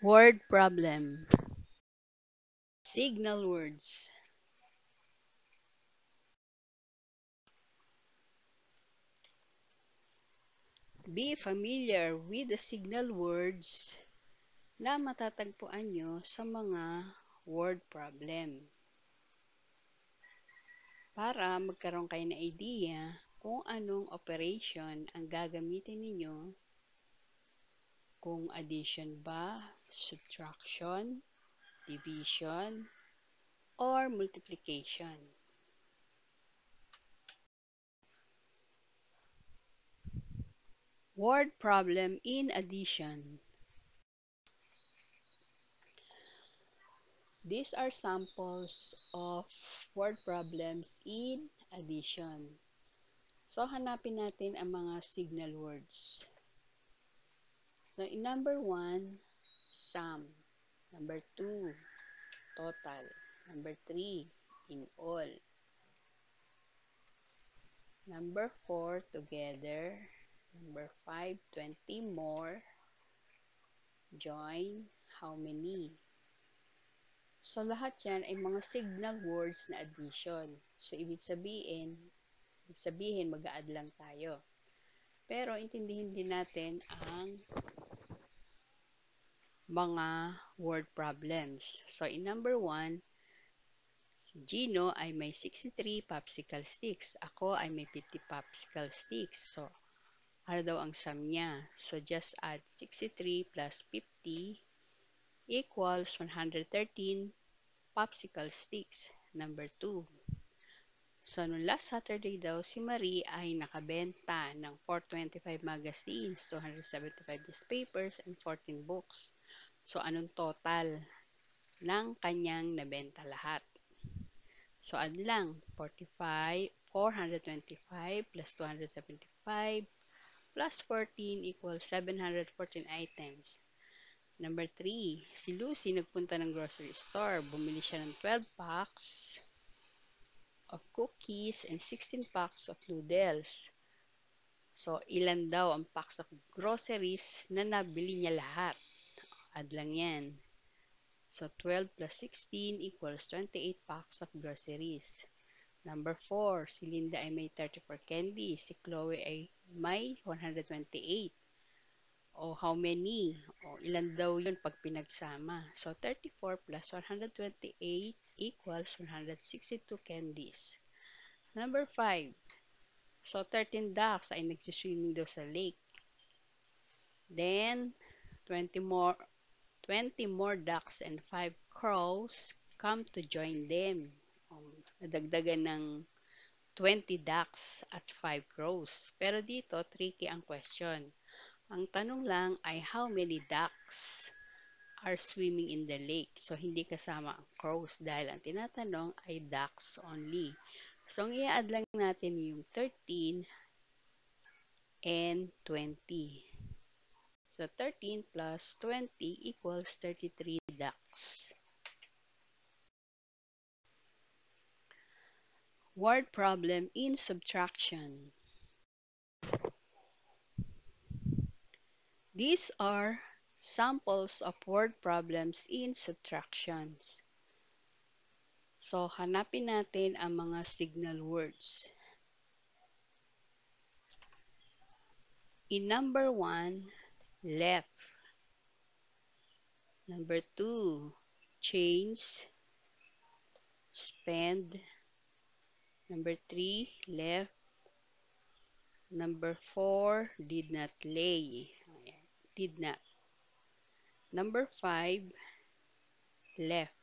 Word problem. Signal words. Be familiar with the signal words na matatagpuan nyo sa mga word problem. Para magkaroon kayo ng idea kung anong operation ang gagamitin ninyo, kung addition ba, subtraction, division, or multiplication. Word problem in addition. These are samples of word problems in addition. So, hanapin natin ang mga signal words. So, in number 1, sum. Number 2, total. Number 3, in all. Number 4, together. Number 5, 20 more. Join, how many. So, lahat yan ay mga signal words na addition. So, ibig sabihin mag-a-add lang tayo. Pero, intindihin din natin ang mga word problems. So, in number 1, si Gino ay may 63 popsicle sticks. Ako ay may 50 popsicle sticks. So, ano daw ang sum niya? So, just add 63 plus 50 equals 113 popsicle sticks. Number 2. So, noong last Saturday daw, si Marie ay nakabenta ng 425 magazines, 275 newspapers, and 14 books. So, anong total ng kanyang nabenta lahat? So, add lang. 425 plus 275 plus 14 equals 714 items. Number 3, si Lucy nagpunta ng grocery store. Bumili siya ng 12 packs of cookies and 16 packs of noodles. So, ilan daw ang packs of groceries na nabili niya lahat? Add lang yan. So, 12 plus 16 equals 28 packs of groceries. Number 4, si Linda ay may 34 candy. Si Chloe ay may 128. O how many? O ilan daw yun pag pinagsama? So, 34 plus 128 equals 162 candies. Number 5, so 13 ducks ay nagsiswimming daw sa lake. Then, 20 more ducks and 5 crows come to join them. Nadagdagan ng 20 ducks at 5 crows. Pero dito, tricky ang question. Ang tanong lang ay how many ducks are swimming in the lake. So, hindi kasama ang crows dahil ang tinatanong ay ducks only. So, ang i-add lang natin yung 13 and 20. So, 13 plus 20 equals 33 ducks. Word problem in subtraction. These are samples of word problems in subtractions. So, hanapin natin ang mga signal words. In number 1, left. Number 2, change, spend. Number 3, left. Number 4, did not lay. Did not. Number 5, left.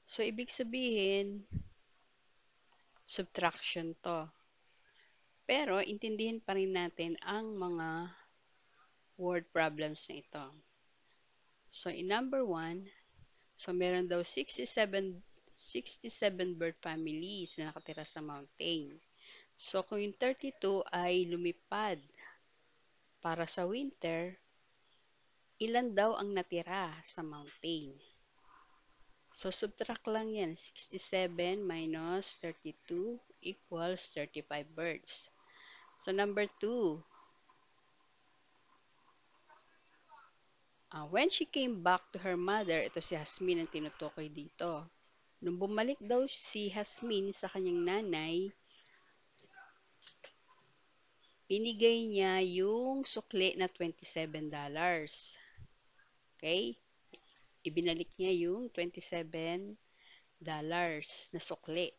So, ibig sabihin, subtraction to. Pero, intindihin pa rin natin ang mga word problems na ito. So, in number 1, so meron daw 67 bird families na nakatira sa mountain. So, kung yung 32 ay lumipad para sa winter, ilan daw ang natira sa mountain? So, subtract lang yan. 67 minus 32 equals 35 birds. So, number 2, When she came back to her mother, ito si Hasmin ang tinutukoy dito. Nung bumalik daw si Hasmin sa kanyang nanay, binigay niya yung sukli na $27. Okay? Ibinalik niya yung $27 na sukli.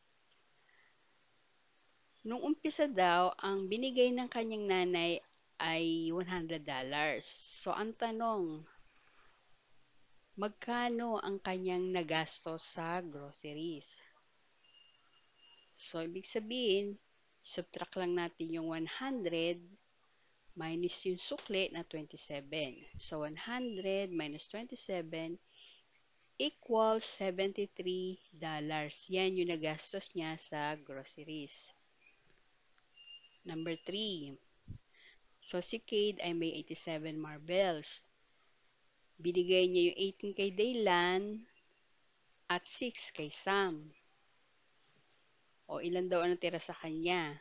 Nung umpisa daw, ang binigay ng kanyang nanay ay $100. So, ang tanong, magkano ang kanyang nagastos sa groceries? So, ibig sabihin, subtract lang natin yung 100 minus yung sukli na 27. So, 100 minus 27 equals $73. Yan yung nagastos niya sa groceries. Number 3. So, si Cade ay may 87 marbles. Binigay niya yung 18 kay Daylan at 6 kay Sam. O ilan daw ang natira sa kanya?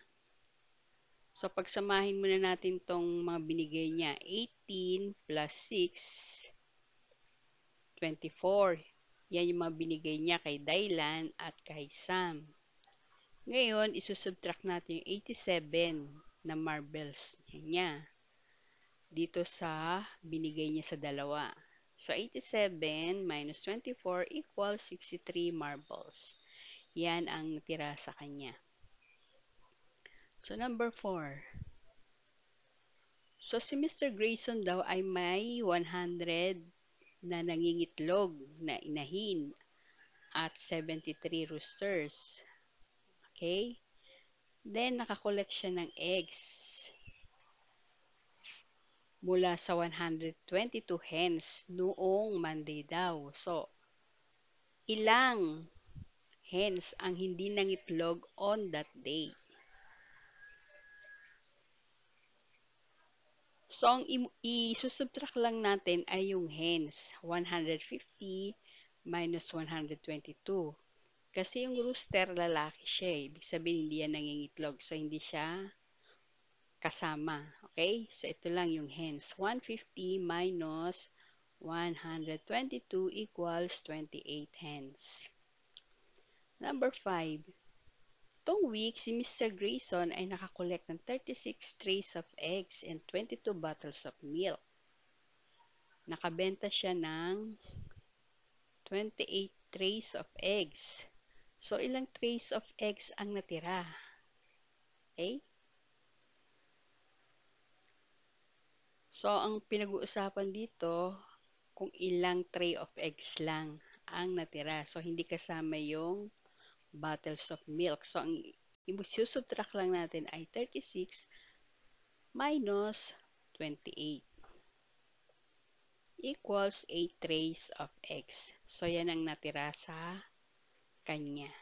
So, pagsamahin muna natin tong mga binigay niya. 18 plus 6, 24. Yan yung mga binigay niya kay Daylan at kay Sam. Ngayon, isusubtract natin yung 87 na marbles niya dito sa binigay niya sa dalawa. So, 87 minus 24 equals 63 marbles. Yan ang natira sa kanya. So, number 4. So, si Mr. Grayson daw ay may 100 na nangingitlog na inahin at 73 roosters. Okay? Then, nakakolect siya ng eggs mula sa 122 hens noong Monday daw. So, ilang hens ang hindi nangitlog on that day? So, ang isusubtract lang natin ay yung hens. 150 minus 122. Kasi yung rooster, lalaki siya eh. Ibig sabihin, hindi yan nangingitlog. So, hindi siya kasama. Okay? So, ito lang yung hens. 150 minus 122 equals 28 hens. Number 5. Itong week, si Mr. Grayson ay nakakolekt ng 36 trays of eggs and 22 bottles of milk. Nakabenta siya ng 28 trays of eggs. So, ilang trays of eggs ang natira? Okay? So, ang pinag-uusapan dito, kung ilang tray of eggs lang ang natira. So, hindi kasama yung bottles of milk. So, ang isusubtract lang natin ay 36 minus 28 equals 8 trays of eggs. So, yan ang natira sa kanya.